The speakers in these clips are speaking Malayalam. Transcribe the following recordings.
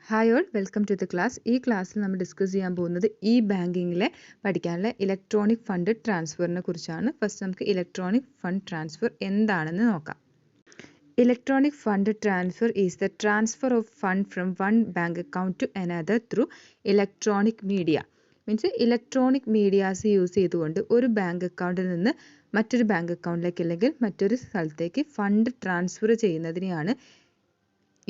Hi all welcome to the class. ഈ ക്ലാസ്സിൽ നമ്മൾ ഡിസ്കസ് ചെയ്യാൻ പോകുന്നത് ബാങ്കിങ്ങിലെ പഠിക്കാനുള്ള ഇലക്ട്രോണിക് ഫണ്ട് ട്രാൻസ്ഫറിനെ കുറിച്ചാണ്. ഫസ്റ്റ് നമുക്ക് ഇലക്ട്രോണിക് ഫണ്ട് ട്രാൻസ്ഫർ എന്താണെന്ന് നോക്കാം. Electronic fund transfer is the transfer of fund from one bank account to another through electronic media. Means electronic medias use ചെയ്തുകൊണ്ട് ഒരു ബാങ്ക് അക്കൗണ്ടിൽ നിന്ന് മറ്റൊരു ബാങ്ക് അക്കൗണ്ടിലേക്ക് അല്ലെങ്കിൽ മറ്റൊരു സ്ഥലത്തേക്ക് ഫണ്ട് ട്രാൻസ്ഫർ ചെയ്യുന്നതിനെയാണ്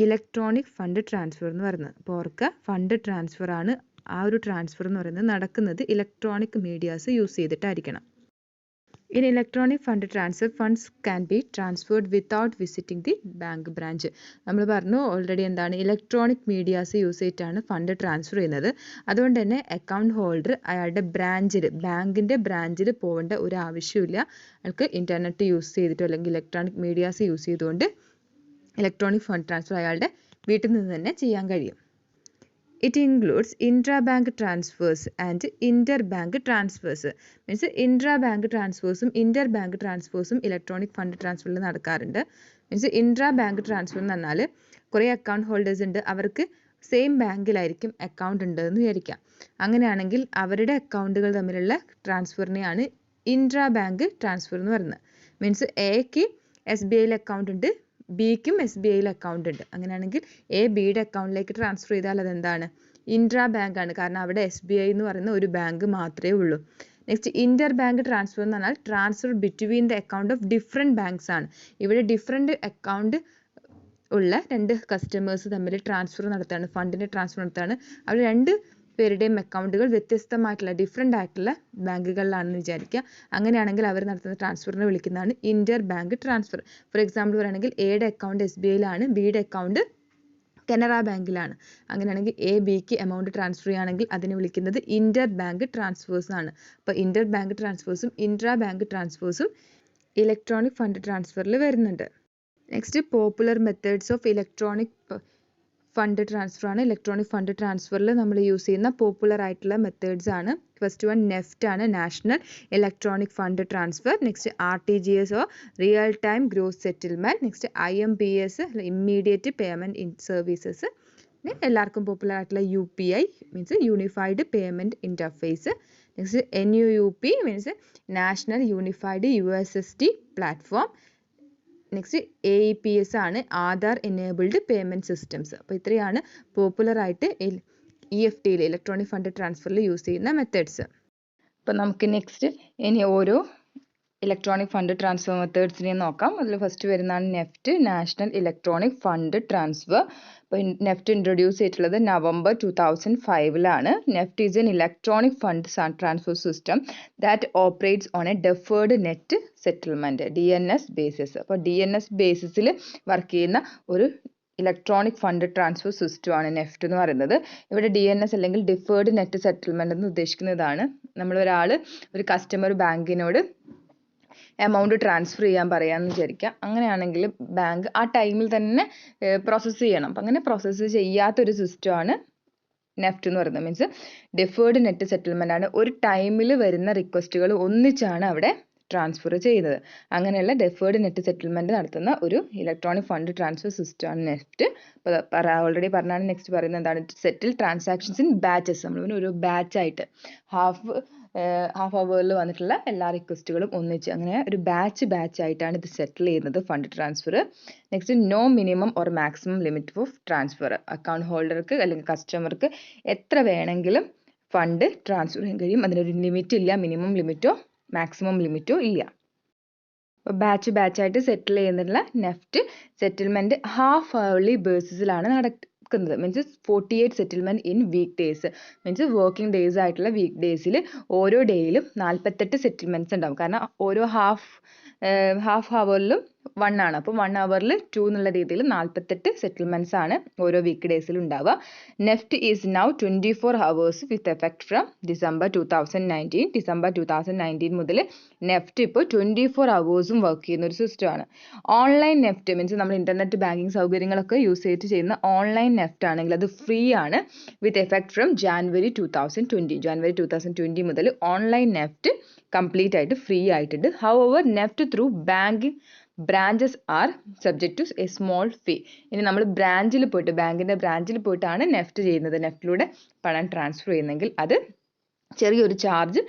ഇലക്ട്രോണിക് ഫണ്ട് ട്രാൻസ്ഫർ എന്ന് പറയുന്നത്. അപ്പോൾ ഓർക്കുക, ഫണ്ട് ട്രാൻസ്ഫർ ആണ്. ആ ഒരു ട്രാൻസ്ഫർ എന്ന് പറയുന്നത് നടക്കുന്നത് ഇലക്ട്രോണിക് മീഡിയാസ് യൂസ് ചെയ്തിട്ടായിരിക്കണം. In electronic fund transfer funds can be transferred without visiting the bank branch. നമ്മൾ പറഞ്ഞു ഓൾറെഡി എന്താണ്, ഇലക്ട്രോണിക് മീഡിയാസ് യൂസ് ചെയ്തിട്ടാണ് ഫണ്ട് ട്രാൻസ്ഫർ ചെയ്യുന്നത്. അതുകൊണ്ട് തന്നെ അക്കൗണ്ട് ഹോൾഡർ അയാളുടെ ബ്രാഞ്ചിൽ, ബാങ്കിൻ്റെ ബ്രാഞ്ചിൽ പോകേണ്ട ഒരു ആവശ്യമില്ല. അയാൾക്ക് ഇൻ്റർനെറ്റ് യൂസ് ചെയ്തിട്ടോ അല്ലെങ്കിൽ ഇലക്ട്രോണിക് മീഡിയാസ് യൂസ് ചെയ്തുകൊണ്ട് ഇലക്ട്രോണിക് ഫണ്ട് ട്രാൻസ്ഫർ അയാളുടെ വീട്ടിൽ നിന്ന് തന്നെ ചെയ്യാൻ കഴിയും. It includes intra bank transfers and inter bank transfers. Means intra bank ട്രാൻസ്ഫേഴ്സും ഇൻ്റർ ബാങ്ക് ട്രാൻസ്ഫേഴ്സും ഇലക്ട്രോണിക് ഫണ്ട് ട്രാൻസ്ഫറിൽ നടക്കാറുണ്ട്. മീൻസ് ഇൻട്രാ ബാങ്ക് ട്രാൻസ്ഫർ എന്ന് പറഞ്ഞാൽ കുറേ അക്കൗണ്ട് ഹോൾഡേഴ്സ് ഉണ്ട്, അവർക്ക് സെയിം ബാങ്കിലായിരിക്കും അക്കൗണ്ട് ഉണ്ടെന്ന് വിചാരിക്കാം. അങ്ങനെയാണെങ്കിൽ അവരുടെ അക്കൗണ്ടുകൾ തമ്മിലുള്ള ട്രാൻസ്ഫറിനെയാണ് ഇൻട്രാ ബാങ്ക് ട്രാൻസ്ഫർ എന്ന് പറയുന്നത്. മീൻസ് എക്ക് SBIയിൽ അക്കൗണ്ട് ഉണ്ട്, ബിക്കും SBIയിൽ അക്കൗണ്ട് ഉണ്ട്. അങ്ങനെയാണെങ്കിൽ ബിയുടെ അക്കൗണ്ടിലേക്ക് ട്രാൻസ്ഫർ ചെയ്താൽ അതെന്താണ്, ഇൻട്രാ ബാങ്ക് ആണ്. കാരണം അവിടെ SBI എന്ന് പറയുന്ന ഒരു ബാങ്ക് മാത്രമേ ഉള്ളൂ. നെക്സ്റ്റ് ഇന്റർ ബാങ്ക് ട്രാൻസ്ഫർ എന്ന് പറഞ്ഞാൽ transfer between the account of different banks ആണ്. ഇവിടെ ഡിഫറെൻറ്റ് അക്കൗണ്ട് ഉള്ള രണ്ട് കസ്റ്റമേഴ്സ് തമ്മിൽ ട്രാൻസ്ഫർ നടത്താണ്, ഫണ്ടിൻ്റെ ട്രാൻസ്ഫർ നടത്താണ്. അവർ രണ്ട് പേരുടെയും അക്കൗണ്ടുകൾ വ്യത്യസ്തമായിട്ടുള്ള ഡിഫറെൻ്റ് ആയിട്ടുള്ള ബാങ്കുകളിലാണെന്ന് വിചാരിക്കുക. അങ്ങനെയാണെങ്കിൽ അവർ നടത്തുന്ന ട്രാൻസ്ഫറിനെ വിളിക്കുന്നതാണ് Inter bank transfer. For example പറയുകയാണെങ്കിൽ എയുടെ അക്കൗണ്ട് SBIയിലാണ്, ബിയുടെ അക്കൗണ്ട് കനറ ബാങ്കിലാണ്. അങ്ങനെയാണെങ്കിൽ ബിക്ക് എമൗണ്ട് ട്രാൻസ്ഫർ ചെയ്യുകയാണെങ്കിൽ അതിനെ വിളിക്കുന്നത് ഇന്റർ ബാങ്ക് ട്രാൻസ്ഫേഴ്സ് ആണ്. അപ്പോൾ ഇന്റർ ബാങ്ക് ട്രാൻസ്ഫേഴ്സും ഇൻട്രാ ബാങ്ക് ട്രാൻസ്ഫേഴ്സും ഇലക്ട്രോണിക് ഫണ്ട് ട്രാൻസ്ഫറിൽ വരുന്നുണ്ട്. Next popular methods of electronic fund transfer ആണ്. ഇലക്ട്രോണിക് ഫണ്ട് ട്രാൻസ്ഫറിൽ നമ്മൾ യൂസ് ചെയ്യുന്ന പോപ്പുലർ ആയിട്ടുള്ള മെത്തേഡ്സ് ആണ്. ഫസ്റ്റ് വൺ നെഫ്റ്റ് ആണ്, national electronic fund transfer. Next RTGS real time gross settlement. Next IMPS immediate payment services. എല്ലാവർക്കും പോപ്പുലർ ആയിട്ടുള്ള UPI means unified payment interface. Next NUUP means national unified USSD platform. Next AEPS ആണ്, ആധാർ എനേബിൾഡ് പേയ്മെൻറ്റ് സിസ്റ്റംസ്. അപ്പോൾ ഇത്രയാണ് പോപ്പുലർ ആയിട്ട് EFTയിൽ ഇലക്ട്രോണിക് ഫണ്ട് ട്രാൻസ്ഫറിൽ യൂസ് ചെയ്യുന്ന മെത്തേഡ്സ്. അപ്പോൾ നമുക്ക് നെക്സ്റ്റ് ഇനി ഓരോ ഇലക്ട്രോണിക് ഫണ്ട് ട്രാൻസ്ഫർ മെത്തേഡ്സിനെ നോക്കാം. അതിൽ ഫസ്റ്റ് വരുന്നതാണ് NEFT, national electronic fund transfer. അപ്പോൾ നെഫ്റ്റ് ഇൻട്രൊഡ്യൂസ് ചെയ്തിട്ടുള്ളത് November 2005 NEFT is N electronic fund transfer system that operates on A deferred net settlement DNS basis. അപ്പോൾ DNS ബേസിസിൽ വർക്ക് ചെയ്യുന്ന ഒരു ഇലക്ട്രോണിക് ഫണ്ട് ട്രാൻസ്ഫർ സിസ്റ്റമാണ് നെഫ്റ്റ് എന്ന് പറയുന്നത്. ഇവിടെ DNS അല്ലെങ്കിൽ ഡിഫേർഡ് നെറ്റ് സെറ്റിൽമെൻറ്റ് എന്ന് ഉദ്ദേശിക്കുന്നതാണ്, ഒരു കസ്റ്റമർ ബാങ്കിനോട് എമൗണ്ട് ട്രാൻസ്ഫർ ചെയ്യാൻ പറയാമെന്ന് വിചാരിക്കുക. അങ്ങനെയാണെങ്കിൽ ബാങ്ക് ആ ടൈമിൽ തന്നെ പ്രോസസ്സ് ചെയ്യണം. അപ്പം അങ്ങനെ പ്രോസസ്സ് ചെയ്യാത്തൊരു സിസ്റ്റമാണ് നെഫ്റ്റ് എന്ന് പറയുന്നത്. മീൻസ് ഡിഫേർഡ് നെറ്റ് സെറ്റിൽമെൻ്റ് ആണ്. ഒരു ടൈമിൽ വരുന്ന റിക്വസ്റ്റുകൾ ഒന്നിച്ചാണ് അവിടെ ട്രാൻസ്ഫർ ചെയ്യുന്നത്. അങ്ങനെയുള്ള ഡെഫേർഡ് നെറ്റ് സെറ്റിൽമെൻറ്റ് നടത്തുന്ന ഒരു ഇലക്ട്രോണിക് ഫണ്ട് ട്രാൻസ്ഫർ സിസ്റ്റമാണ് നെഫ്റ്റ്. അപ്പോൾ ഓൾറെഡി പറഞ്ഞാണ് നെക്സ്റ്റ് പറയുന്നത് എന്താണ്, സെറ്റിൽ ട്രാൻസാക്ഷൻസ് ഇൻ ബാച്ചസ്. നമ്മൾ ഒരു ബാച്ചായിട്ട് ഹാഫ് അവറിൽ വന്നിട്ടുള്ള എല്ലാ റിക്വസ്റ്റുകളും ഒന്നിച്ച് അങ്ങനെ ഒരു ബാച്ച് ആയിട്ടാണ് ഇത് സെറ്റിൽ ചെയ്യുന്നത് fund transfer. Next no minimum or maximum limit of transfer. Account ഹോൾഡർക്ക് അല്ലെങ്കിൽ കസ്റ്റമർക്ക് എത്ര വേണമെങ്കിലും ഫണ്ട് ട്രാൻസ്ഫർ ചെയ്യാൻ കഴിയും. അതിനൊരു ലിമിറ്റ് ഇല്ല, മിനിമം ലിമിറ്റോ മാക്സിമം ലിമിറ്റോ ഇല്ല. അപ്പോൾ ബാച്ചായിട്ട് സെറ്റിൽ ചെയ്യുന്നുള്ള നെഫ്റ്റ് സെറ്റിൽമെൻറ്റ് ഹാഫ് അവർലി ബേസിസിലാണ് നടക്കുന്നത്. Means 48 settlement in week days. Means working days ആയിട്ടുള്ള വീക്ക് ഡേയ്സിൽ ഓരോ ഡേയിലും 48 സെറ്റിൽമെൻറ്റ്സ് ഉണ്ടാവും. കാരണം ഓരോ ഹാഫ് അവറിലും 1 ആണ്. അപ്പോൾ 1 അവറിൽ 2 എന്നുള്ള രീതിയിൽ 48 സെറ്റിൽമെൻറ്റ്സ് ആണ് ഓരോ വീക്ക് ഡേയ്സിൽ ഉണ്ടാവുക. NEFT is now 24 hours with effect from December 2019 മുതൽ നെഫ്റ്റ് ഇപ്പോൾ 24 ഹവേഴ്സും വർക്ക് ചെയ്യുന്ന ഒരു സിസ്റ്റമാണ്. ഓൺലൈൻ നെഫ്റ്റ് മീൻസ് നമ്മൾ ഇൻ്റർനെറ്റ് ബാങ്കിങ് സൗകര്യങ്ങളൊക്കെ യൂസ് ചെയ്തിട്ട് ചെയ്യുന്ന ഓൺലൈൻ നെഫ്റ്റ് ആണെങ്കിൽ അത് ഫ്രീ ആണ് വിത്ത് എഫക്ട് ഫ്രം ജാനുവരി 2020 മുതൽ ഓൺലൈൻ നെഫ്റ്റ് കംപ്ലീറ്റ് ആയിട്ട് ഫ്രീ ആയിട്ടുണ്ട്. However NEFT through branches are subject to a small fee. ഇനി നമ്മൾ ബ്രാഞ്ചിൽ പോയിട്ട് ബാങ്കിൻ്റെ ബ്രാഞ്ചിൽ പോയിട്ടാണ് നെഫ്റ്റ് ചെയ്യുന്നത്, നെഫ്റ്റിലൂടെ പണം ട്രാൻസ്ഫർ ചെയ്യുന്നെങ്കിൽ അത് ചെറിയൊരു ചാർജ്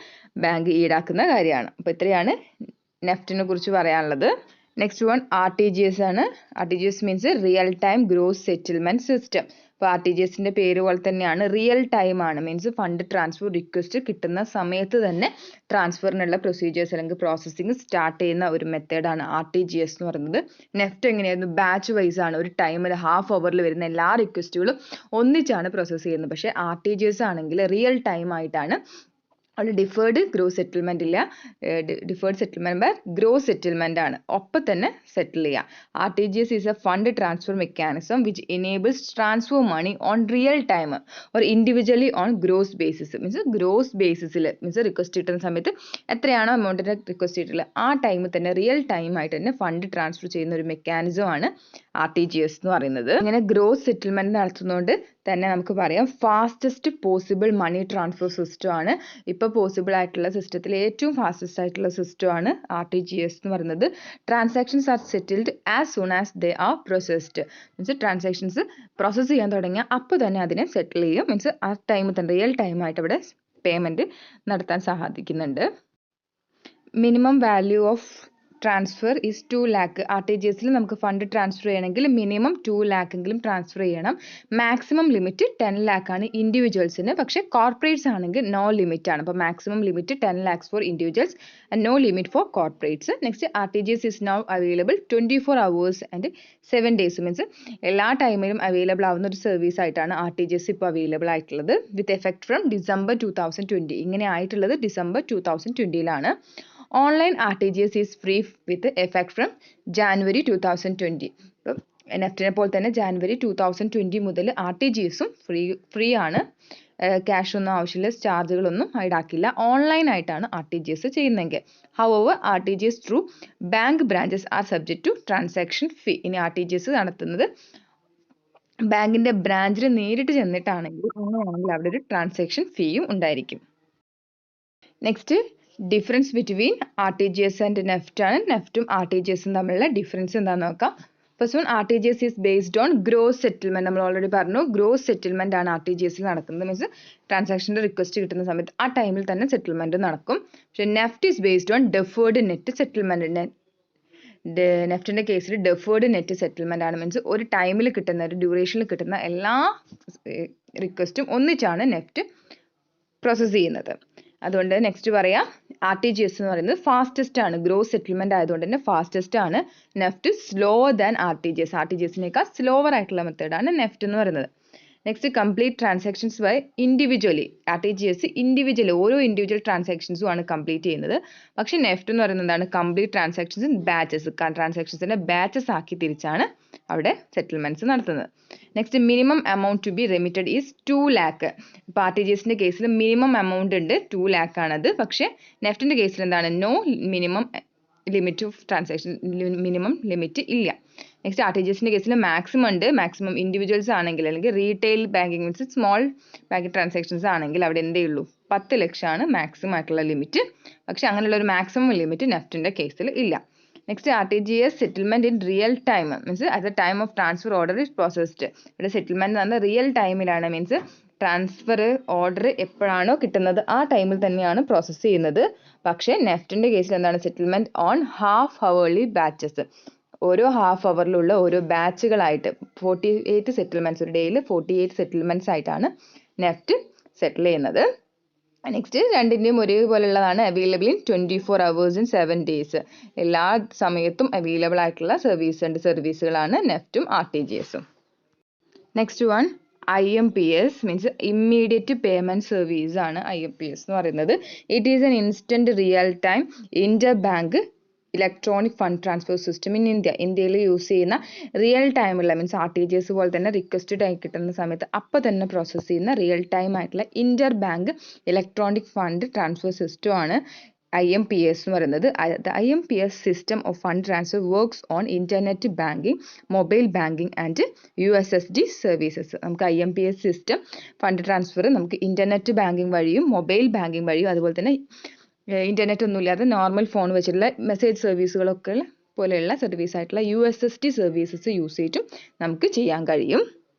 ബാങ്ക് ഈടാക്കുന്ന കാര്യമാണ്. അപ്പോൾ ഇത്രയാണ് നെഫ്റ്റിനെ കുറിച്ച് പറയാനുള്ളത്. നെക്സ്റ്റ് വൺ RTGS ആണ്. RTGS means real time gross settlement system. അപ്പോൾ RTGSൻ്റെ പേര് പോലെ തന്നെയാണ്, റിയൽ ടൈം ആണ്. മീൻസ് ഫണ്ട് ട്രാൻസ്ഫർ റിക്വസ്റ്റ് കിട്ടുന്ന സമയത്ത് തന്നെ ട്രാൻസ്ഫറിനുള്ള പ്രൊസീജിയേഴ്സ് അല്ലെങ്കിൽ പ്രോസസ്സിങ് സ്റ്റാർട്ട് ചെയ്യുന്ന ഒരു മെത്തേഡാണ് RTGS എന്ന് പറയുന്നത്. നെഫ്റ്റ് എങ്ങനെയായിരുന്നു? ബാച്ച് വൈസ് ആണ്. ഒരു ടൈമിൽ ഹാഫ് അവറിൽ വരുന്ന എല്ലാ റിക്വസ്റ്റുകളും ഒന്നിച്ചാണ് പ്രോസസ്സ് ചെയ്യുന്നത്. പക്ഷേ RTGS ആണെങ്കിൽ റിയൽ ടൈം ആയിട്ടാണ്. അവിടെ ഡിഫേർഡ് ഗ്രോസ് സെറ്റിൽമെൻറ്റ് ഇല്ല, ഡിഫേർഡ് സെറ്റിൽമെൻറ്റ് ഗ്രോസ് സെറ്റിൽമെൻ്റ് ആണ്, ഒപ്പം തന്നെ സെറ്റിൽ ചെയ്യാം. RTGS is a fund transfer mechanism which enables transfer money on real time or individually on gross basis. Means gross ബേസിസിൽ മീൻസ് റിക്വസ്റ്റ് കിട്ടുന്ന സമയത്ത് എത്രയാണോ എമൗണ്ടിൻ്റെ റിക്വസ്റ്റ് കിട്ടില്ല ആ ടൈമിൽ തന്നെ റിയൽ ടൈം ആയിട്ട് തന്നെ ഫണ്ട് ട്രാൻസ്ഫർ ചെയ്യുന്ന ഒരു മെക്കാനിസമാണ് RTGS എന്ന് പറയുന്നത്. ഇങ്ങനെ ഗ്രോസ് സെറ്റിൽമെൻറ്റ് നടത്തുന്നതുകൊണ്ട് തന്നെ നമുക്ക് പറയാം fastest possible money transfer system ആണ്. ഇപ്പോൾ പോസിബിൾ ആയിട്ടുള്ള സിസ്റ്റത്തിൽ ഏറ്റവും ഫാസ്റ്റസ്റ്റ് ആയിട്ടുള്ള സിസ്റ്റമാണ് RTGS എന്ന് പറയുന്നത്. Transactions are settled as soon as they are processed. Means transactions process ചെയ്യാൻ തുടങ്ങിയാൽ അപ്പോൾ തന്നെ അതിനെ സെറ്റിൽ ചെയ്യും. മീൻസ് ആ ടൈമിൽ തന്നെ റിയൽ ടൈമായിട്ട് അവിടെ പേയ്മെൻറ്റ് നടത്താൻ സാധിക്കുന്നുണ്ട്. Minimum value of transfer is 2 lakh. RTGSൽ നമുക്ക് ഫണ്ട് ട്രാൻസ്ഫർ ചെയ്യണമെങ്കിൽ മിനിമം 2 lakh എങ്കിലും ട്രാൻസ്ഫർ ചെയ്യണം. മാക്സിമം ലിമിറ്റ് 10 lakh ആണ് ഇൻഡിവിജ്വൽസിന്. പക്ഷേ കോർപ്പറേറ്റ്സ് ആണെങ്കിൽ നോ ലിമിറ്റ് ആണ്. അപ്പോൾ maximum limit 10 lakhs for individuals and no limit for corporates. Next RTGS is now available 24 hours and 7 days. Means എല്ലാ ടൈമിലും അവൈലബിൾ ആവുന്ന ഒരു സർവീസ് ആയിട്ടാണ് RTGS ഇപ്പോൾ അവൈലബിൾ ആയിട്ടുള്ളത്. With effect from December 2020. ഇങ്ങനെ ആയിട്ടുള്ളത് December 2020ലാണ്. Online RTGS is free with effect from January 2020. ഇപ്പം നെഫ്റ്റിനെ പോലെ തന്നെ January 2020 മുതൽ RTGSും ഫ്രീ ആണ്. ക്യാഷ് ഒന്നും ആവശ്യമില്ല, ചാർജുകളൊന്നും ഈടാക്കില്ല. ഓൺലൈനായിട്ടാണ് RTGS ചെയ്യുന്നതെങ്കിൽ. However RTGS through bank branches are subject to transaction fee. ഇനി RTGS നടത്തുന്നത് ബാങ്കിൻ്റെ ബ്രാഞ്ചിൽ നേരിട്ട് ചെന്നിട്ടാണെങ്കിൽ അങ്ങനെയാണെങ്കിൽ അവിടെ ഒരു ട്രാൻസാക്ഷൻ ഫീയും ഉണ്ടായിരിക്കും. Next difference between RTGS and NEFT ആണ്. നെഫ്റ്റും RTGSും തമ്മിലുള്ള ഡിഫറൻസ് എന്താണെന്ന് നോക്കാം. First one RTGS is based on gross settlement. നമ്മൾ ഓൾറെഡി പറഞ്ഞു ഗ്രോസ് സെറ്റിൽമെൻറ്റ് ആണ് RTGSൽ നടക്കുന്നത്. മീൻസ് ട്രാൻസാക്ഷൻ്റെ റിക്വസ്റ്റ് കിട്ടുന്ന സമയത്ത് ആ ടൈമിൽ തന്നെ സെറ്റിൽമെൻറ്റ് നടക്കും. പക്ഷേ NEFT is based on deferred net settlement. നെഫ്റ്റിൻ്റെ കേസിൽ ഡെഫേർഡ് നെറ്റ് സെറ്റിൽമെൻറ്റ് ആണ്. മീൻസ് ഒരു ടൈമിൽ കിട്ടുന്ന ഒരു ഡ്യൂറേഷനിൽ കിട്ടുന്ന എല്ലാ റിക്വസ്റ്റും ഒന്നിച്ചാണ് നെഫ്റ്റ് പ്രോസസ്സ് ചെയ്യുന്നത്. അതുകൊണ്ട് നെക്സ്റ്റ് പറയാം RTGS എന്ന് പറയുന്നത് ഫാസ്റ്റസ്റ്റ് ആണ്. ഗ്രോസ് സെറ്റിൽമെൻറ്റ് ആയതുകൊണ്ട് തന്നെ ഫാസ്റ്റസ്റ്റ് ആണ്. NEFT slower than RTGS. RTGSനേക്കാൾ സ്ലോവർ ആയിട്ടുള്ള മെത്തേഡാണ് നെഫ്റ്റ് എന്ന് പറയുന്നത്. Next complete transactions by individually. RTGS individually ഓരോ ഇൻഡിവിജ്വൽ ട്രാൻസാക്ഷൻസും ആണ് കംപ്ലീറ്റ് ചെയ്യുന്നത്. പക്ഷേ നെഫ്റ്റ് എന്ന് പറയുന്നത് എന്താണ്? Complete transactions in batches. ട്രാൻസാക്ഷൻസിൻ്റെ ബാച്ചസ് ആക്കി തിരിച്ചാണ് അവിടെ സെറ്റിൽമെൻറ്റ്സ് നടത്തുന്നത്. Next minimum amount to be remitted is 2 lakh. ഇപ്പോൾ RTGSൻ്റെ കേസിൽ മിനിമം എമൗണ്ട് ഉണ്ട്, 2 lakh ആണത്. പക്ഷേ നെഫ്റ്റിൻ്റെ കേസിൽ എന്താണ്? No minimum limit of transaction, minimum limit ഇല്ല. നെക്സ്റ്റ് RTGSൻ്റെ കേസിൽ മാക്സിമം ഉണ്ട്. മാക്സിമം ഇൻഡിവിജ്വൽസ് ആണെങ്കിൽ അല്ലെങ്കിൽ retail banking means small banking transactions ആണെങ്കിൽ അവിടെ എന്തേ ഉള്ളൂ? 10 ലക്ഷമാണ് മാക്സിമം ആയിട്ടുള്ള ലിമിറ്റ്. പക്ഷേ അങ്ങനെയുള്ള ഒരു മാക്സിമം ലിമിറ്റ് നെഫ്റ്റിൻ്റെ കേസിൽ ഇല്ല. Next RTGS settlement in real time means at the time of transfer order is processed. ഇവിടെ സെറ്റിൽമെൻറ്റ് എന്ന് പറഞ്ഞാൽ റിയൽ ടൈമിലാണ്. മീൻസ് ട്രാൻസ്ഫർ ഓർഡർ എപ്പോഴാണോ കിട്ടുന്നത് ആ ടൈമിൽ തന്നെയാണ് പ്രോസസ്സ് ചെയ്യുന്നത്. പക്ഷേ നെഫ്റ്റിൻ്റെ കേസിൽ എന്താണ്? Settlement on half hourly batches. ഓരോ ഹാഫ് അവറിലുള്ള ഓരോ ബാച്ചുകളായിട്ട് 48 സെറ്റിൽമെൻറ്റ്സ്, ഒരു ഡേയിൽ 48 സെറ്റിൽമെൻറ്റ്സ് ആയിട്ടാണ് നെഫ്റ്റ് സെറ്റിൽ ചെയ്യുന്നത്. നെക്സ്റ്റ് രണ്ടിൻ്റെയും ഒരേപോലെയുള്ളതാണ്. Available in 24 hours and 7 days. എല്ലാ സമയത്തും അവൈലബിൾ ആയിട്ടുള്ള സർവീസുകളാണ് നെഫ്റ്റും RTGSും. Next one IMPS means immediate payment service ആണ് IMPS എന്ന് പറയുന്നത്. It is an instant real time inter bank electronic fund transfer system in India. ഇന്ത്യയിൽ യൂസ് ചെയ്യുന്ന റിയൽ ടൈമുള്ള മീൻസ് RTGS പോലെ തന്നെ റിക്വസ്റ്റ് ടൈം കിട്ടുന്ന സമയത്ത് അപ്പോൾ തന്നെ പ്രോസസ്സ് ചെയ്യുന്ന റിയൽ ടൈം ആയിട്ടുള്ള ഇൻ്റർ ബാങ്ക് ഇലക്ട്രോണിക് ഫണ്ട് ട്രാൻസ്ഫർ സിസ്റ്റമാണ് IMPS എന്ന് പറയുന്നത്. IMPS system of fund transfer works on internet banking, mobile banking and USSD services. നമുക്ക് IMPS സിസ്റ്റം ഫണ്ട് ട്രാൻസ്ഫർ നമുക്ക് ഇൻ്റർനെറ്റ് ബാങ്കിങ് വഴിയും മൊബൈൽ ബാങ്കിങ് വഴിയും അതുപോലെ തന്നെ ഇൻ്റർനെറ്റ് ഒന്നുമില്ലാതെ നോർമൽ ഫോൺ വെച്ചിട്ടുള്ള മെസ്സേജ് സർവീസുകളൊക്കെ പോലെയുള്ള സർവീസ് ആയിട്ടുള്ള USSD സർവീസസ് യൂസ് ചെയ്തിട്ടും നമുക്ക് ചെയ്യാൻ കഴിയും.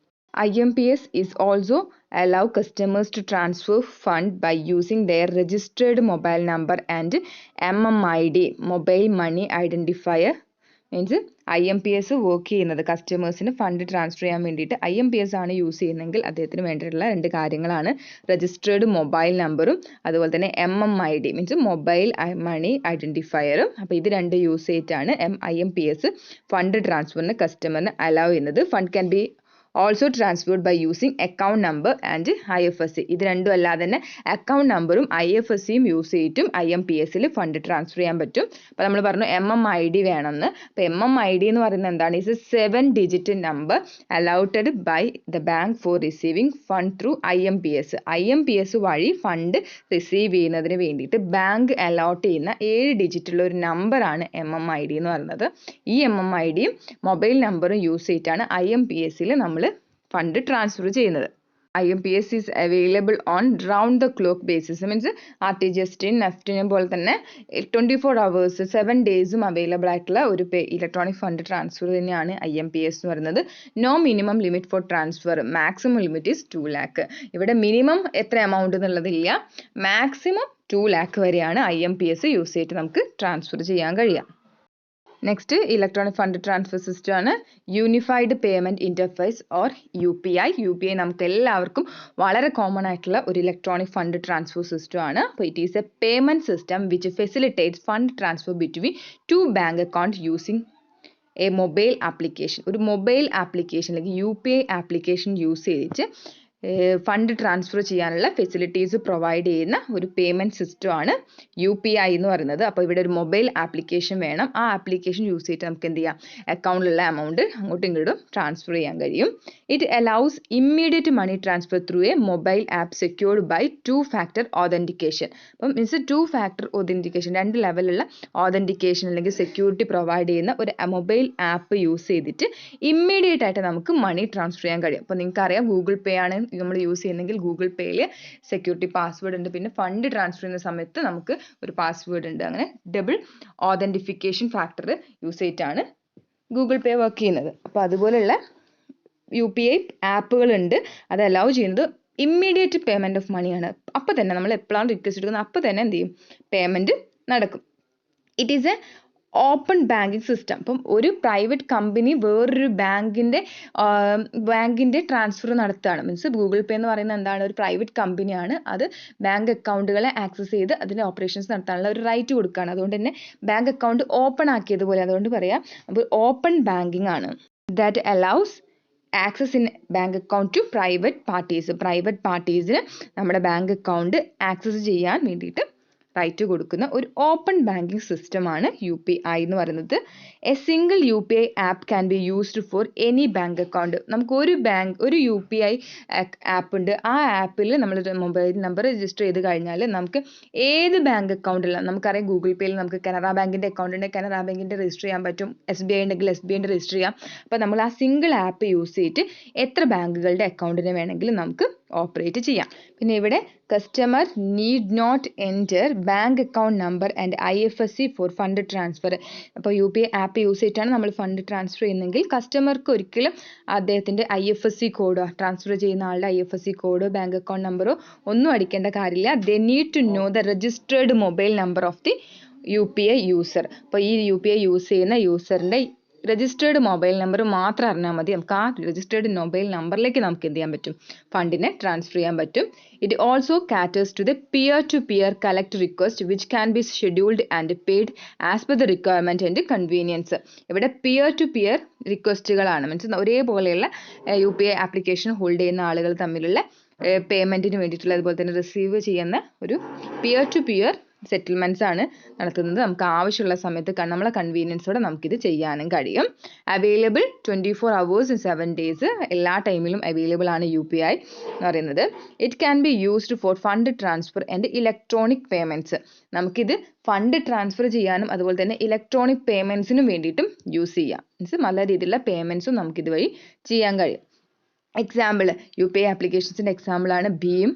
IMPS is also allow customers to transfer fund by using their registered mobile number and MMID, mobile money identifier. Means IMPS work ചെയ്യുന്നത് കസ്റ്റമേഴ്സിന് ഫണ്ട് ട്രാൻസ്ഫർ ചെയ്യാൻ വേണ്ടിയിട്ട് IMPS ആണ് യൂസ് ചെയ്യുന്നതെങ്കിൽ അദ്ദേഹത്തിന് വേണ്ടിയിട്ടുള്ള 2 കാര്യങ്ങളാണ് രജിസ്റ്റേർഡ് മൊബൈൽ നമ്പറും അതുപോലെ തന്നെ MMID മീൻസ് മൊബൈൽ മണി ഐഡൻറ്റിഫയറും. അപ്പോൾ ഇത് 2 യൂസ് ചെയ്തിട്ടാണ് IMPS ഫണ്ട് ട്രാൻസ്ഫറിന് കസ്റ്റമറിന് അലൗ ചെയ്യുന്നത്. Fund can be also transferred by using account number and IFSC. ഇത് രണ്ടും അല്ലാതെ തന്നെ അക്കൗണ്ട് നമ്പറും IFSCയും യൂസ് ചെയ്തിട്ടും IMPSൽ ഫണ്ട് ട്രാൻസ്ഫർ ചെയ്യാൻ പറ്റും. അപ്പോൾ നമ്മൾ പറഞ്ഞു MMID വേണമെന്ന്. അപ്പോൾ MMID എന്ന് പറയുന്നത് എന്താണ്? Is A 7-digit number allotted by the bank for receiving fund through IMPS. IMPS വഴി ഫണ്ട് റിസീവ് ചെയ്യുന്നതിന് വേണ്ടിയിട്ട് ബാങ്ക് അലോട്ട് ചെയ്യുന്ന 7 ഡിജിറ്റുള്ള ഒരു നമ്പറാണ് MMID എന്ന് പറയുന്നത്. ഈ MMIDയും മൊബൈൽ നമ്പറും യൂസ് ചെയ്തിട്ടാണ് IMPSൽ നമ്മൾ ഫണ്ട് ട്രാൻസ്ഫർ ചെയ്യുന്നത്. IMPS is available on round the clock basis. Means RTGS നെഫ്റ്റിനെ പോലെ തന്നെ 24 hours 7 ഡേയ്സും അവൈലബിൾ ആയിട്ടുള്ള ഒരു ഇലക്ട്രോണിക് ഫണ്ട് ട്രാൻസ്ഫർ തന്നെയാണ് IMPS എന്ന് പറയുന്നത്. No minimum limit for transfer, maximum limit is 2 lakh. ഇവിടെ മിനിമം എത്ര എമൗണ്ട് എന്നുള്ളതില്ല, മാക്സിമം 2 lakh വരെയാണ് IMPS യൂസ് ചെയ്തിട്ട് നമുക്ക് ട്രാൻസ്ഫർ ചെയ്യാൻ കഴിയുക. Next electronic fund transfer system ആണ് unified payment interface or UPI. UPI നമുക്ക് എല്ലാവർക്കും വളരെ കോമൺ ആയിട്ടുള്ള ഒരു ഇലക്ട്രോണിക് ഫണ്ട് ട്രാൻസ്ഫർ സിസ്റ്റം ആണ്. അപ്പോൾ it is A payment system which facilitates fund transfer between 2 bank account using A mobile application. ഒരു മൊബൈൽ ആപ്ലിക്കേഷൻ അല്ലെങ്കിൽ UPI ആപ്ലിക്കേഷൻ യൂസ് ചെയ്തിട്ട് ഫണ്ട് ട്രാൻസ്ഫർ ചെയ്യാനുള്ള ഫെസിലിറ്റീസ് പ്രൊവൈഡ് ചെയ്യുന്ന ഒരു പേയ്മെന്റ് സിസ്റ്റം ആണ് UPI എന്ന് പറയുന്നത്. അപ്പോൾ ഇവിടെ ഒരു മൊബൈൽ ആപ്ലിക്കേഷൻ വേണം. ആ ആപ്ലിക്കേഷൻ യൂസ് ചെയ്തിട്ട് നമുക്ക് എന്ത് ചെയ്യാം, അക്കൗണ്ടിലുള്ള എമൗണ്ട് അങ്ങോട്ടും ഇങ്ങോട്ടും ട്രാൻസ്ഫർ ചെയ്യാൻ കഴിയും. It allows immediate money transfer through a mobile app secured by 2-factor authentication. അപ്പം മീൻസ് 2-factor authentication 2 ലെവലുള്ള authentication അല്ലെങ്കിൽ സെക്യൂരിറ്റി പ്രൊവൈഡ് ചെയ്യുന്ന ഒരു മൊബൈൽ ആപ്പ് യൂസ് ചെയ്തിട്ട് ഇമ്മീഡിയറ്റ് ആയിട്ട് നമുക്ക് മണി ട്രാൻസ്ഫർ ചെയ്യാൻ കഴിയും. അപ്പോൾ നിങ്ങൾക്ക് അറിയാം ഗൂഗിൾ പേ ആണ് നമ്മൾ യൂസ് ചെയ്യുന്നെങ്കിൽ ഗൂഗിൾ പേയിൽ സെക്യൂരിറ്റി പാസ്വേഡ് ഉണ്ട്, പിന്നെ ഫണ്ട് ട്രാൻസ്ഫർ ചെയ്യുന്ന സമയത്ത് നമുക്ക് ഒരു പാസ്വേഡ് ഉണ്ട്. അങ്ങനെ ഡബിൾ ഓതന്റിഫിക്കേഷൻ ഫാക്ടർ യൂസ് ചെയ്തിട്ടാണ് ഗൂഗിൾ പേ വർക്ക് ചെയ്യുന്നത്. അപ്പോൾ അതുപോലെയുള്ള UPI ആപ്പുകളുണ്ട്. അത് അലൗ ചെയ്യുന്നത് ഇമ്മീഡിയറ്റ് പേയ്മെന്റ് ഓഫ് മണിയാണ്. അപ്പോൾ തന്നെ നമ്മൾ എപ്പോഴാണ് റിക്വസ്റ്റ് എടുക്കുന്നത് അപ്പോൾ തന്നെ എന്ത് ചെയ്യും, പേയ്മെന്റ് നടക്കും. It is A open banking system. അപ്പം ഒരു പ്രൈവറ്റ് കമ്പനി വേറൊരു ബാങ്കിൻ്റെ ട്രാൻസ്ഫർ നടത്തുകയാണ്. മീൻസ് ഗൂഗിൾ പേ എന്ന് പറയുന്നത് എന്താണ്, ഒരു പ്രൈവറ്റ് കമ്പനിയാണ്. അത് ബാങ്ക് അക്കൗണ്ടുകളെ ആക്സസ് ചെയ്ത് അതിൻ്റെ ഓപ്പറേഷൻസ് നടത്താനുള്ള ഒരു റൈറ്റ് കൊടുക്കുകയാണ്. അതുകൊണ്ട് തന്നെ ബാങ്ക് അക്കൗണ്ട് ഓപ്പൺ ആക്കിയതുപോലെ അതുകൊണ്ട് പറയാം അപ്പോൾ ഓപ്പൺ ബാങ്കിങ് ആണ്. That allows access in bank account to private പാർട്ടീസിന് നമ്മുടെ ബാങ്ക് അക്കൗണ്ട് ആക്സസ് ചെയ്യാൻ വേണ്ടിയിട്ട് റൈറ്റ് കൊടുക്കുന്ന ഒരു ഓപ്പൺ ബാങ്കിങ് സിസ്റ്റമാണ് UPI എന്ന് പറയുന്നത്. A single UPI app can be used for any bank account. നമുക്ക് ഒരു UPI ആപ്പ് ഉണ്ട്. ആ ആപ്പിൽ നമ്മൾ മൊബൈൽ നമ്പർ രജിസ്റ്റർ ചെയ്ത് കഴിഞ്ഞാൽ നമുക്ക് ഏത് ബാങ്ക് അക്കൗണ്ടിലും, നമുക്കറിയാം ഗൂഗിൾ പേയിൽ നമുക്ക് കനറ ബാങ്കിൻ്റെ അക്കൗണ്ട് ഉണ്ടെങ്കിൽ കനറ ബാങ്കിൻ്റെ രജിസ്റ്റർ ചെയ്യാൻ പറ്റും, SBI ഉണ്ടെങ്കിൽ SBIൻ്റെ രജിസ്റ്റർ ചെയ്യാം. അപ്പോൾ നമ്മൾ ആ സിംഗിൾ ആപ്പ് യൂസ് ചെയ്തിട്ട് എത്ര ബാങ്കുകളുടെ അക്കൗണ്ടിനെ വേണമെങ്കിലും നമുക്ക് ഓപ്പറേറ്റ് ചെയ്യാം. പിന്നെ ഇവിടെ customer need not enter bank account number and IFSC for fund transfer. അപ്പോൾ UPI ആപ്പ് യൂസ് ചെയ്തിട്ടാണ് നമ്മൾ ഫണ്ട് ട്രാൻസ്ഫർ ചെയ്യുന്നതെങ്കിൽ കസ്റ്റമർക്ക് ഒരിക്കലും അദ്ദേഹത്തിൻ്റെ IFSC കോഡോ ട്രാൻസ്ഫർ ചെയ്യുന്ന ആളുടെ IFSC കോഡോ ബാങ്ക് അക്കൗണ്ട് നമ്പറോ ഒന്നും അടിക്കേണ്ട കാര്യമില്ല. They need to know the registered mobile number of the UPI user. അപ്പോൾ ഈ UPI യൂസ് ചെയ്യുന്ന യൂസറിൻ്റെ രജിസ്റ്റേർഡ് മൊബൈൽ നമ്പർ മാത്രം അറിഞ്ഞാൽ മതി. നമുക്ക് ആ രജിസ്റ്റേർഡ് മൊബൈൽ നമ്പറിലേക്ക് നമുക്ക് എന്ത് ചെയ്യാൻ പറ്റും, ഫണ്ടിനെ ട്രാൻസ്ഫർ ചെയ്യാൻ പറ്റും. It also caters to the peer to peer collect request which can be scheduled and paid as per the requirement and convenience. ഇവിടെ പിയർ ടു പിയർ റിക്വസ്റ്റുകളാണ്. മീൻസ് ഒരേപോലെയുള്ള UPI ആപ്ലിക്കേഷൻ ഹോൾഡ് ചെയ്യുന്ന ആളുകൾ തമ്മിലുള്ള പേയ്മെൻറ്റിന് വേണ്ടിയിട്ടുള്ള അതുപോലെ തന്നെ റിസീവ് ചെയ്യുന്ന ഒരു പിയർ ടു പിയർ സെറ്റിൽമെൻറ്റ്സ് ആണ് നടത്തുന്നത്. നമുക്ക് ആവശ്യമുള്ള സമയത്ത് നമ്മളെ കൺവീനിയൻസോടെ നമുക്കിത് ചെയ്യാനും കഴിയും. അവൈലബിൾ 24 hours and 7 days, എല്ലാ ടൈമിലും അവൈലബിൾ ആണ് UPI എന്ന് പറയുന്നത്. It can be used for fund transfer and electronic payments. നമുക്കിത് ഫണ്ട് ട്രാൻസ്ഫർ ചെയ്യാനും അതുപോലെ തന്നെ ഇലക്ട്രോണിക് പേയ്മെൻറ്റ്സിനും വേണ്ടിയിട്ടും യൂസ് ചെയ്യാം. മീൻസ് നല്ല രീതിയിലുള്ള പേയ്മെൻറ്റ്സും നമുക്കിത് വഴി ചെയ്യാൻ കഴിയും. എക്സാമ്പിൾ UPI ആപ്ലിക്കേഷൻസിൻ്റെ എക്സാമ്പിളാണ് ഭീം,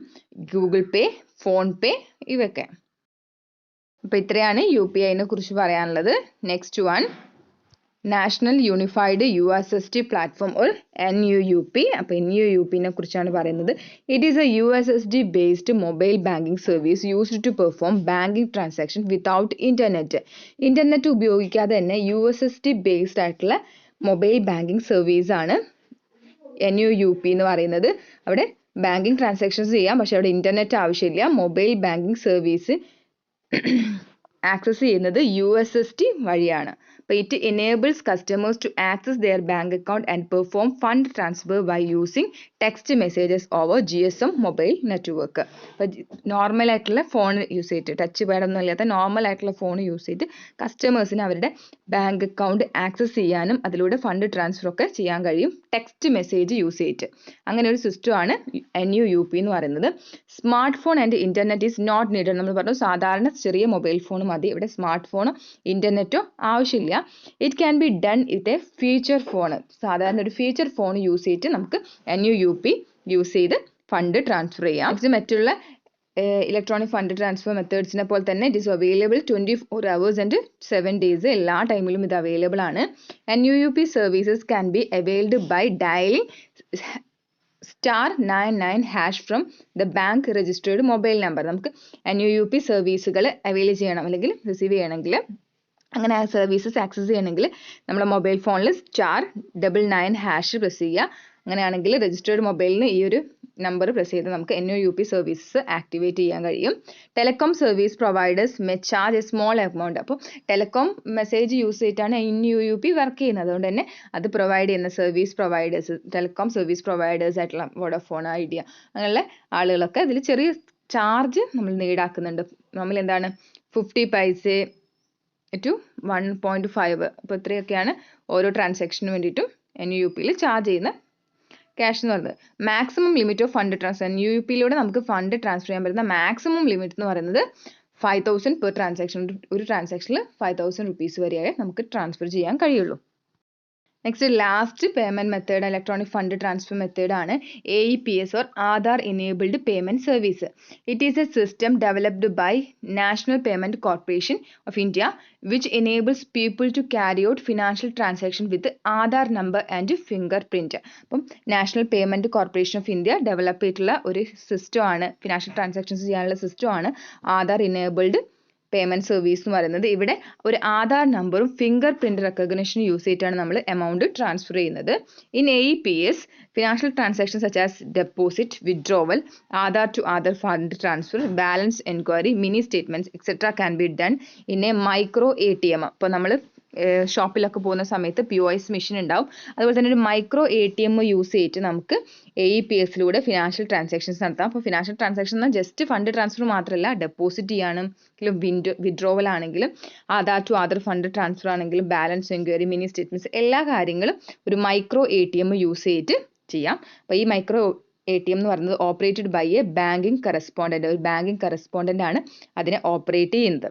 ഗൂഗിൾ പേ, ഫോൺ പേ ഇവയൊക്കെ. അപ്പോൾ ഇത്രയാണ് UPIനെ കുറിച്ച് പറയാനുള്ളത്. Next one national unified USSD platform or NUUP. അപ്പോൾ NUUPനെ കുറിച്ചാണ് പറയുന്നത്. It is a USSD based mobile banking service used to perform banking transaction without internet ഉപയോഗിക്കാതെ തന്നെ USSD ബേസ്ഡ് ആയിട്ടുള്ള മൊബൈൽ ബാങ്കിങ് സർവീസ് ആണ് NUUP എന്ന് പറയുന്നത്. അവിടെ ബാങ്കിങ് ട്രാൻസാക്ഷൻസ് ചെയ്യാം, പക്ഷെ അവിടെ ഇന്റർനെറ്റ് ആവശ്യമില്ല. മൊബൈൽ ബാങ്കിങ് സർവീസ് ആക്സസ് ചെയ്യുന്നത് USSD വഴിയാണ്. അപ്പോൾ it enables customers to access their bank account and perform fund transfer by using text messages over GSM mobile network. അപ്പോൾ നോർമൽ ആയിട്ടുള്ള ഫോൺ യൂസ് ചെയ്തിട്ട്, ടച്ച് പാഡൊന്നും ഇല്ലാത്ത നോർമൽ ആയിട്ടുള്ള ഫോൺ യൂസ് ചെയ്തിട്ട് കസ്റ്റമേഴ്സിന് അവരുടെ ബാങ്ക് അക്കൗണ്ട് ആക്സസ് ചെയ്യാനും അതിലൂടെ ഫണ്ട് ട്രാൻസ്ഫർ ഒക്കെ ചെയ്യാൻ കഴിയും ടെക്സ്റ്റ് മെസ്സേജ് യൂസ് ചെയ്തിട്ട്. അങ്ങനെ ഒരു സിസ്റ്റമാണ് NUUP എന്ന് പറയുന്നത്. Smart phone and internet is not needed. നമ്മൾ പറഞ്ഞു സാധാരണ ചെറിയ മൊബൈൽ ഫോൺ മതി, ഇവിടെ സ്മാർട്ട് ഫോണോ ഇന്റർനെറ്റോ ആവശ്യമില്ല. It can be done with a feature phone. സാധാരണ ഒരു ഫീച്ചർ ഫോൺ യൂസ് ചെയ്തിട്ട് നമുക്ക് NUUP യൂസ് ചെയ്ത് ഫണ്ട് ട്രാൻസ്ഫർ ചെയ്യാം. ഇത് മറ്റുള്ള ഇലക്ട്രോണിക് ഫണ്ട് ട്രാൻസ്ഫർ മെത്തേഡ്സിനെ പോലെ തന്നെ it is available 24 hours and 7 days. എല്ലാ ടൈമിലും ഇത് അവൈലബിൾ ആണ്. NUUP services can be availed by dialing *99# from the bank registered mobile number. നമുക്ക് NUUP സർവീസുകൾ അവൈൽ ചെയ്യണം അല്ലെങ്കിൽ റിസീവ് ചെയ്യണമെങ്കിൽ, അങ്ങനെ ആ സർവീസസ് ആക്സസ് ചെയ്യണമെങ്കിൽ നമ്മുടെ മൊബൈൽ ഫോണിൽ *99# പ്രസ് ചെയ്യുക. അങ്ങനെയാണെങ്കിൽ രജിസ്റ്റേർഡ് മൊബൈലിന് ഈ ഒരു നമ്പർ പ്രസ് ചെയ്ത് നമുക്ക് NUUP സർവീസസ് ആക്ടിവേറ്റ് ചെയ്യാൻ കഴിയും. Telecom service providers may charge A small amount. അപ്പോൾ ടെലികോം മെസ്സേജ് യൂസ് ചെയ്തിട്ടാണ് NUUP വർക്ക് ചെയ്യുന്നത്. അതുകൊണ്ട് തന്നെ അത് പ്രൊവൈഡ് ചെയ്യുന്ന service providers, telecom service providers ആയിട്ടുള്ള വോഡഫോൺ, ഐഡിയ അങ്ങനെയുള്ള ആളുകളൊക്കെ ഇതിൽ ചെറിയ ചാർജ് നമ്മൾ ഈടാക്കുന്നുണ്ട്. നമ്മൾ എന്താണ് 50 പൈസ to 1.5, അപ്പോൾ ഇത്രയൊക്കെയാണ് ഓരോ ട്രാൻസാക്ഷന് വേണ്ടിയിട്ടും NUUPയിൽ ചാർജ് ചെയ്യുന്ന ക്യാഷ് എന്ന് പറയുന്നത്. Maximum limit of fund transfer, NUUPയിലൂടെ നമുക്ക് ഫണ്ട് ട്രാൻസ്ഫർ ചെയ്യാൻ പറ്റുന്ന മാക്സിമം ലിമിറ്റ് എന്ന് പറയുന്നത് 5,000 പെർ ട്രാൻസാക്ഷൻ. ഒരു ട്രാൻസാക്ഷനിൽ 5,000 rupees വരെയേ നമുക്ക് ട്രാൻസ്ഫർ ചെയ്യാൻ കഴിയുള്ളൂ. Next last payment method electronic fund transfer method ആണ് AEPS or Aadhaar enabled payment service. It is a system developed by National Payment Corporation of India which enables people to carry out financial transaction with Aadhaar number and fingerprint. അപ്പം National Payment Corporation of India develop ചെയ്തിട്ടുള്ള ഒരു സിസ്റ്റമാണ്, ഫിനാൻഷ്യൽ ട്രാൻസാക്ഷൻസ് ചെയ്യാനുള്ള സിസ്റ്റമാണ് ആധാർ എനേബിൾഡ് പേയ്മെന്റ് സർവീസ് എന്ന് പറയുന്നത്. ഇവിടെ ഒരു ആധാർ നമ്പറും ഫിംഗർ പ്രിന്റ് റെക്കഗ്നിഷനും യൂസ് ചെയ്തിട്ടാണ് നമ്മൾ എമൗണ്ട് ട്രാൻസ്ഫർ ചെയ്യുന്നത്. In AEPS financial transaction such as deposit, withdrawal, Aadhaar to Aadhaar fund transfer, balance enquiry, mini statements etcetera can be done in a micro ATM. അപ്പോൾ നമ്മൾ ഷോപ്പിലൊക്കെ പോകുന്ന സമയത്ത് POS മെഷീൻ ഉണ്ടാവും. അതുപോലെ തന്നെ ഒരു മൈക്രോ ATM യൂസ് ചെയ്തിട്ട് നമുക്ക് AEPSലൂടെ ഫിനാൻഷ്യൽ ട്രാൻസാക്ഷൻസ് നടത്താം. അപ്പോൾ ഫിനാൻഷ്യൽ ട്രാൻസാക്ഷൻ എന്നാൽ ജസ്റ്റ് ഫണ്ട് ട്രാൻസ്ഫർ മാത്രമല്ല, ഡെപ്പോസിറ്റ് ചെയ്യാണെങ്കിലും വിഡ്രോവൽ ആണെങ്കിലും Aadhaar to Aadhaar fund transfer ആണെങ്കിലും ബാലൻസ് എൻക്വയറി, മിനി സ്റ്റേറ്റ്മെന്റ്സ് എല്ലാ കാര്യങ്ങളും ഒരു മൈക്രോ ATM യൂസ് ചെയ്തിട്ട് ചെയ്യാം. അപ്പോൾ ഈ മൈക്രോ ATM എന്ന് പറയുന്നത് operated by a banking correspondent. ഒരു ബാങ്കിങ് കറസ്പോണ്ടന്റ് ആണ് അതിനെ ഓപ്പറേറ്റ് ചെയ്യുന്നത്.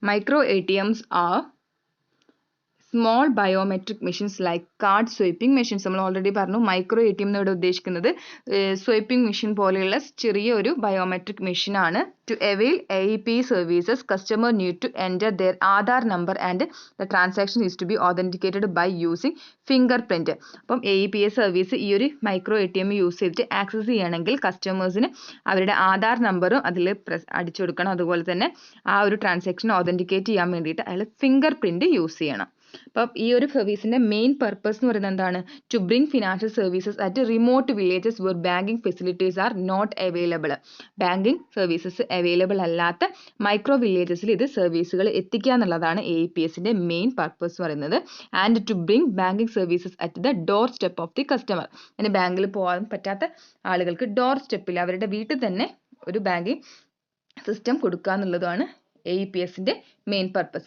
Micro ATMs are small biometric machines like card swiping machines. നമ്മൾ ഓൾറെഡി പറഞ്ഞു മൈക്രോ ATM എന്ന് ഇവിടെ ഉദ്ദേശിക്കുന്നത് സ്വൈപ്പിംഗ് മെഷീൻ പോലെയുള്ള ചെറിയ ഒരു ബയോമെട്രിക് മെഷീൻ ആണ്. To avail AEP services customer need to enter their Aadhaar number and the transaction is to be authenticated by using fingerprint. അപ്പം AEPS സർവീസ് ഈ ഒരു മൈക്രോ ATM യൂസ് ചെയ്തിട്ട് ആക്സസ് ചെയ്യണമെങ്കിൽ കസ്റ്റമേഴ്സിന് അവരുടെ ആധാർ നമ്പറും അതിൽ അടിച്ചു കൊടുക്കണം. അതുപോലെ തന്നെ ആ ഒരു ട്രാൻസാക്ഷൻ ഓതൻറ്റിക്കേറ്റ് ചെയ്യാൻ വേണ്ടിയിട്ട് അയാൾ ഫിംഗർ പ്രിന്റ് യൂസ് ചെയ്യണം. അപ്പം ഈ ഒരു സർവീസിന്റെ മെയിൻ പർപ്പസ് എന്ന് പറയുന്നത് എന്താണ്? To bring financial services at remote villages where banking facilities are not available. Banking services available അല്ലാത്ത മൈക്രോ വില്ലേജസിൽ ഇത് സർവീസുകൾ എത്തിക്കുക എന്നുള്ളതാണ് AEPSന്റെ മെയിൻ പർപ്പസ് എന്ന് പറയുന്നത്. And to bring banking services at the door step of the customer. അങ്ങനെ ബാങ്കിൽ പോകാൻ പറ്റാത്ത ആളുകൾക്ക് ഡോർ സ്റ്റെപ്പിൽ അവരുടെ വീട്ടിൽ തന്നെ ഒരു ബാങ്കിങ് സിസ്റ്റം കൊടുക്കുക എന്നുള്ളതാണ് AEPSന്റെ മെയിൻ പർപ്പസ്.